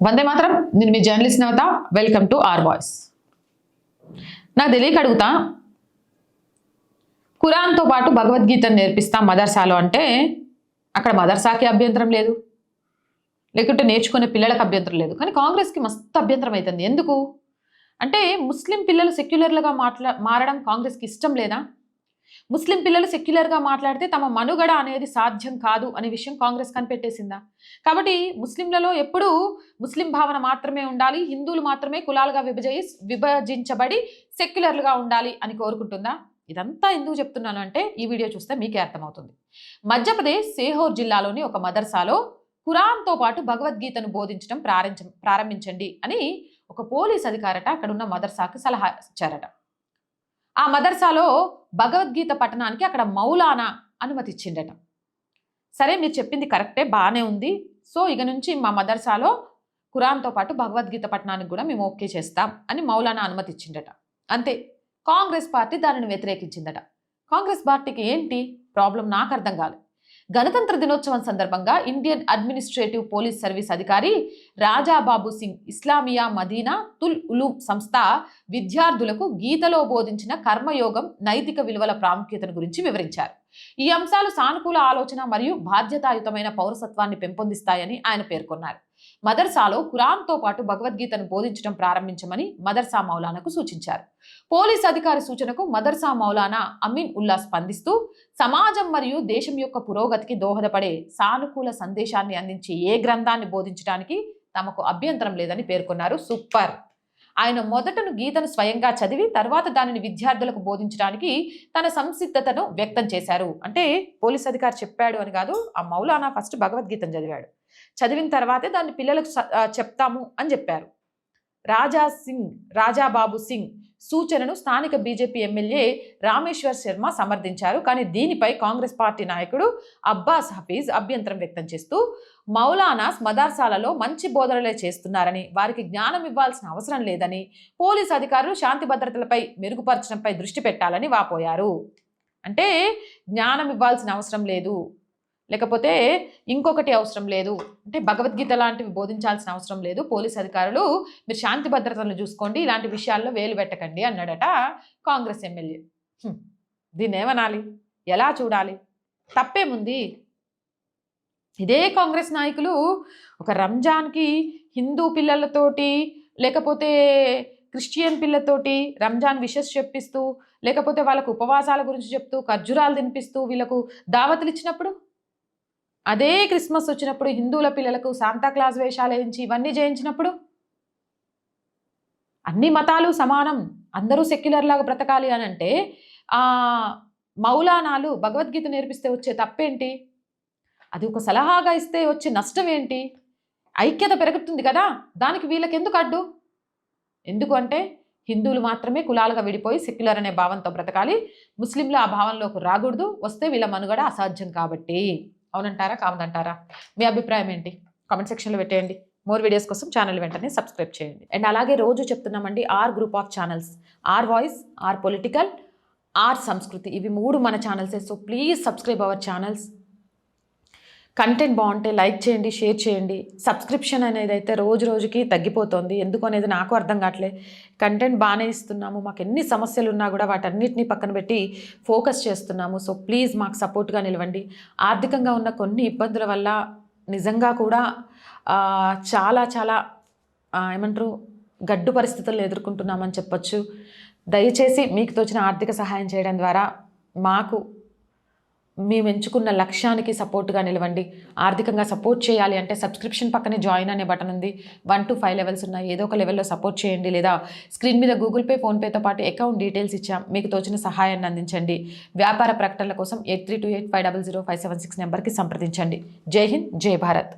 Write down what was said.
వందే మాత్రం. నేను మీ journalist Navatha. Welcome to R Voice. నాకు తెలియక అడుగుతా, ఖురాన్తో పాటు భగవద్గీతను నేర్పిస్తాం మదర్సాలో అంటే అక్కడ మదర్సాకి అభ్యంతరం లేదు, లేకుంటే నేర్చుకునే పిల్లలకు అభ్యంతరం లేదు. కానీ కాంగ్రెస్కి మస్తు అభ్యంతరం అవుతుంది. ఎందుకు అంటే ముస్లిం పిల్లలు సెక్యులర్లుగా మారడం కాంగ్రెస్కి ఇష్టం లేదా? ముస్లిం పిల్లలు సెక్యులర్గా మాట్లాడితే తమ మనుగడ అనేది సాధ్యం కాదు అనే విషయం కాంగ్రెస్ కనిపెట్టేసిందా? కాబట్టి ముస్లింలలో ఎప్పుడూ ముస్లిం భావన మాత్రమే ఉండాలి, హిందువులు మాత్రమే కులాలుగా విభజించబడి సెక్యులర్లుగా ఉండాలి అని కోరుకుంటుందా? ఇదంతా ఎందుకు చెప్తున్నాను అంటే ఈ వీడియో చూస్తే మీకే అర్థమవుతుంది. మధ్యప్రదేశ్ సేహోర్ జిల్లాలోని ఒక మదర్సాలో ఖురాన్తో పాటు భగవద్గీతను బోధించడం ప్రారంభించండి అని ఒక పోలీస్ అధికారట అక్కడున్న మదర్సాకు సలహా ఇచ్చారట. ఆ మదర్సాలో భగవద్గీత పఠనానికి అక్కడ మౌలానా అనుమతి ఇచ్చిండట. సరే, మీరు చెప్పింది కరెక్టే, బాగానే ఉంది. సో ఇక నుంచి మా మదర్సాలో ఖురాన్తో పాటు భగవద్గీత పఠనానికి కూడా మేము ఓకే చేస్తాం అని మౌలానా అనుమతి ఇచ్చిండట. అంతే. కాంగ్రెస్ పార్టీ దానిని వ్యతిరేకించిందట. కాంగ్రెస్ పార్టీకి ఏంటి ప్రాబ్లం నాకు అర్థం కాలేదు. గణతంత్ర దినోత్సవం సందర్భంగా ఇండియన్ అడ్మినిస్ట్రేటివ్ పోలీస్ సర్వీస్ అధికారి రాజాబాబు సింగ్ ఇస్లామియా మదీనా తుల్ ఉలూమ్ సంస్థ విద్యార్థులకు గీతలో బోధించిన కర్మయోగం నైతిక విలువల ప్రాముఖ్యతను గురించి వివరించారు. ఈ అంశాలు సానుకూల ఆలోచన మరియు బాధ్యతాయుతమైన పౌరసత్వాన్ని పెంపొందిస్తాయని ఆయన పేర్కొన్నారు. మదర్సాలో ఖురాన్తో పాటు భగవద్గీతను బోధించడం ప్రారంభించమని మదర్సా మౌలానాకు సూచించారు. పోలీస్ అధికారి సూచనకు మదర్సా మౌలానా అమీన్ ఉల్లా స్పందిస్తూ సమాజం మరియు దేశం యొక్క పురోగతికి దోహదపడే సానుకూల సందేశాన్ని అందించే ఏ గ్రంథాన్ని బోధించడానికి తమకు అభ్యంతరం లేదని పేర్కొన్నారు. సూపర్. ఆయన మొదటను గీతను స్వయంగా చదివి తర్వాత దానిని విద్యార్థులకు బోధించడానికి తన సంసిద్ధతను వ్యక్తం చేశారు. అంటే పోలీస్ అధికారి చెప్పాడు అని కాదు, ఆ మౌలానా ఫస్ట్ భగవద్గీతను చదివాడు, చదివిన తర్వాతే దాన్ని పిల్లలకు చెప్తాము అని చెప్పారు. రాజాబాబు సింగ్ సూచనను స్థానిక బీజేపీ ఎమ్మెల్యే రామేశ్వర్ శర్మ సమర్థించారు. కానీ దీనిపై కాంగ్రెస్ పార్టీ నాయకుడు అబ్బాస్ హఫీజ్ అభ్యంతరం వ్యక్తం చేస్తూ మౌలానాస్ మదర్సాలలో మంచి బోధనలే చేస్తున్నారని, వారికి జ్ఞానం ఇవ్వాల్సిన అవసరం లేదని, పోలీస్ అధికారులు శాంతి భద్రతలపై మెరుగుపరచడంపై దృష్టి పెట్టాలని వాపోయారు. అంటే జ్ఞానం ఇవ్వాల్సిన అవసరం లేదు, లేకపోతే ఇంకొకటి అవసరం లేదు, అంటే భగవద్గీత లాంటివి బోధించాల్సిన అవసరం లేదు, పోలీస్ అధికారులు మీరు శాంతి భద్రతలను చూసుకోండి, ఇలాంటి విషయాల్లో వేలు పెట్టకండి అన్నాడట కాంగ్రెస్ ఎమ్మెల్యే. దీన్ని ఏమనాలి, ఎలా చూడాలి? తప్పేముంది? ఇదే కాంగ్రెస్ నాయకులు ఒక రంజాన్కి హిందూ పిల్లలతోటి లేకపోతే క్రిస్టియన్ పిల్లతోటి రంజాన్ విషెస్ చెప్పిస్తూ, లేకపోతే వాళ్ళకు ఉపవాసాల గురించి చెప్తూ ఖర్జూరాలు తినిపిస్తూ వీళ్ళకు దావతులు ఇచ్చినప్పుడు, అదే క్రిస్మస్ వచ్చినప్పుడు హిందువుల పిల్లలకు శాంతాక్లాజ్ వేషాలు వేయించి ఇవన్నీ చేయించినప్పుడు, అన్ని మతాలు సమానం, అందరూ సెక్యులర్ లాగా బ్రతకాలి అని అంటే మౌలానాలు భగవద్గీత నేర్పిస్తే వచ్చే తప్పేంటి? అది ఒక సలహాగా ఇస్తే వచ్చే నష్టం ఏంటి? ఐక్యత పెరుగుతుంది కదా, దానికి వీళ్ళకి ఎందుకు అడ్డు? ఎందుకు అంటే హిందువులు మాత్రమే కులాలుగా విడిపోయి సెక్యులర్ అనే భావంతో బ్రతకాలి, ముస్లింలు ఆ భావంలోకి రాకూడదు, వస్తే వీళ్ళ మనుగడ అసాధ్యం కాబట్టి. అవునంటారా కావదంటారా? మీ అభిప్రాయం ఏంటి? కామెంట్ సెక్షన్లో పెట్టేయండి. మోర్ వీడియోస్ కోసం ఛానల్ వెంటనే సబ్స్క్రైబ్ చేయండి. అండ్ అలాగే రోజు చెప్తున్నామండి, R group of channels, R Voice, R Political, R Sanskriti, ఇవి 3 మన ఛానల్సే. So please subscribe our channels. Content బాగుంటే లైక్ చేయండి, షేర్ చేయండి. సబ్స్క్రిప్షన్ అనేది అయితే రోజు రోజుకి తగ్గిపోతుంది, ఎందుకు అనేది నాకు అర్థం కావట్లే. కంటెంట్ బాగానే ఇస్తున్నాము, మాకు ఎన్ని సమస్యలు ఉన్నా కూడా వాటన్నిటిని పక్కన పెట్టి ఫోకస్ చేస్తున్నాము. సో ప్లీజ్ మాకు సపోర్ట్గా నిలవండి. ఆర్థికంగా ఉన్న కొన్ని ఇబ్బందుల వల్ల నిజంగా కూడా చాలా చాలా ఏమంటారు గడ్డు పరిస్థితులను ఎదుర్కొంటున్నామని చెప్పొచ్చు. దయచేసి మీకు తోచిన ఆర్థిక సహాయం చేయడం ద్వారా మాకు మేము ఎంచుకున్న లక్ష్యానికి సపోర్ట్గా నిలవండి. ఆర్థికంగా సపోర్ట్ చేయాలి అంటే సబ్స్క్రిప్షన్ పక్కనే జాయిన్ అనే బటన్ ఉంది. 1 to 5 లెవెల్స్ ఉన్నాయి. ఏదో ఒక లెవెల్లో సపోర్ట్ చేయండి, లేదా స్క్రీన్ మీద గూగుల్ పే, ఫోన్పేతో పాటు అకౌంట్ డీటెయిల్స్ ఇచ్చాం, మీకు తోచిన సహాయాన్ని అందించండి. వ్యాపార ప్రకటనల కోసం 8328500576 నెంబర్కి సంప్రదించండి. జై హింద్, జై భారత్.